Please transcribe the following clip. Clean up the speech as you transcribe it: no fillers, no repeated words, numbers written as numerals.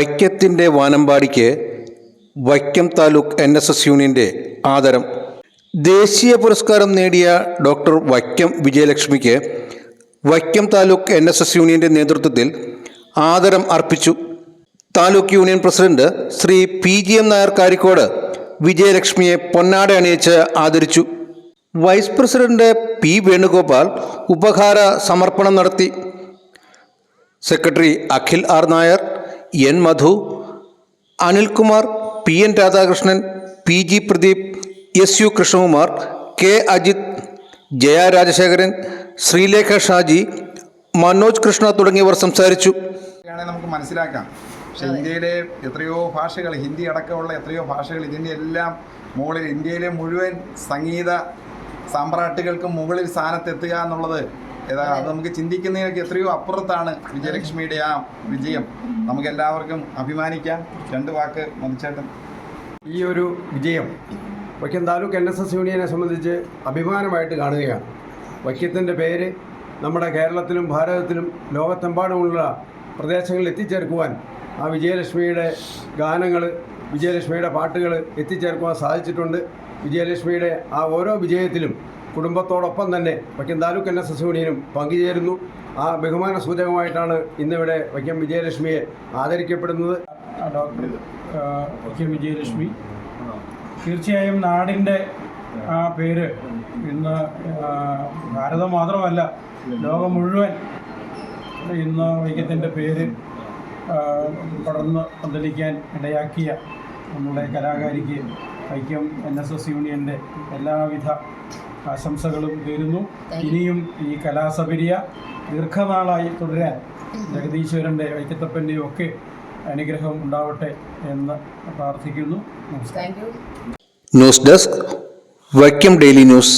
വൈക്കത്തിൻ്റെ വാനമ്പാടിക്ക് Vaikom taluk NSS യൂണിയൻ്റെ ആദരം. ദേശീയ പുരസ്കാരം നേടിയ ഡോക്ടർ വൈക്കം വിജയലക്ഷ്മിക്ക് വൈക്കം താലൂക്ക് NSS യൂണിയൻ്റെ നേതൃത്വത്തിൽ ആദരം അർപ്പിച്ചു. Taluk union president Shri PGM Nair Karikode വിജയലക്ഷ്മിയെ പൊന്നാട അണിയിച്ച് ആദരിച്ചു. വൈസ് പ്രസിഡന്റ് P വേണുഗോപാൽ ഉപഹാര സമർപ്പണം നടത്തി. Secretary Akhil R Nair, N Madhu, Anilkumar, PN Radhakrishnan, PG Pradeep, SU Krishnakumar, K Ajith, Jaya Rajasekharan, Sreelekha Shaji, Manoj Krishna തുടങ്ങിയവർ സംസാരിച്ചു. നമുക്ക് മനസ്സിലാക്കാം, പക്ഷേ ഇന്ത്യയിലെ എത്രയോ ഭാഷകൾ, ഹിന്ദി അടക്കമുള്ള എത്രയോ ഭാഷകൾ, ഇതിൻ്റെ എല്ലാം മുകളിൽ ഇന്ത്യയിലെ മുഴുവൻ സംഗീത സാമ്രാട്ടുകൾക്കും മുകളിൽ സ്ഥാനത്തെത്തുക എന്നുള്ളത് അത് നമുക്ക് ചിന്തിക്കുന്നതിനൊക്കെ എത്രയോ അപ്പുറത്താണ് വിജയലക്ഷ്മിയുടെ ആ വിജയം. നമുക്കെല്ലാവർക്കും അഭിമാനിക്കാം. രണ്ട് വാക്ക് മതിച്ചേട്ടൻ. ഈ ഒരു വിജയം വൈക്കം താലൂക്ക് NSS യൂണിയനെ സംബന്ധിച്ച് അഭിമാനമായിട്ട് കാണുകയാണ്. വൈക്കത്തിൻ്റെ പേര് നമ്മുടെ കേരളത്തിലും ഭാരതത്തിലും ലോകത്തെമ്പാടുമുള്ള പ്രദേശങ്ങളിൽ എത്തിച്ചേർക്കുവാൻ ആ വിജയലക്ഷ്മിയുടെ ഗാനങ്ങൾ, വിജയലക്ഷ്മിയുടെ പാട്ടുകൾ എത്തിച്ചേർക്കുവാൻ സാധിച്ചിട്ടുണ്ട്. വിജയലക്ഷ്മിയുടെ ആ ഓരോ വിജയത്തിലും കുടുംബത്തോടൊപ്പം തന്നെ വൈക്കം താലൂക്ക് NSS യൂണിയനും പങ്കുചേരുന്നു. ആ ബഹുമാന സൂചകമായിട്ടാണ് ഇന്നിവിടെ വൈക്കം വിജയലക്ഷ്മിയെ ആദരിക്കപ്പെടുന്നത്. ഡോക്ടർ വൈക്കം വിജയലക്ഷ്മി തീർച്ചയായും നാടിൻ്റെ ആ പേര് ഇന്ന് ഭാരതം മാത്രമല്ല ലോകം മുഴുവൻ ഇന്ന് വൈക്കത്തിൻ്റെ പേര് പടർന്ന് പന്തലിക്കാൻ ഇടയാക്കിയ നമ്മുടെ കലാകാരിക്ക് വൈക്കം NSS യൂണിയൻ്റെ എല്ലാവിധ ആശംസകളും നേരുന്നു. ഇനിയും ഈ കലാസപര്യ ദീർഘനാളായി തുടരാൻ ജഗദീശ്വരൻ്റെ, വൈക്കത്തപ്പൻ്റെയും ഒക്കെ അനുഗ്രഹം ഉണ്ടാവട്ടെ എന്ന് പ്രാർത്ഥിക്കുന്നു. നമസ്കാരം. News desk, Vaikom daily news.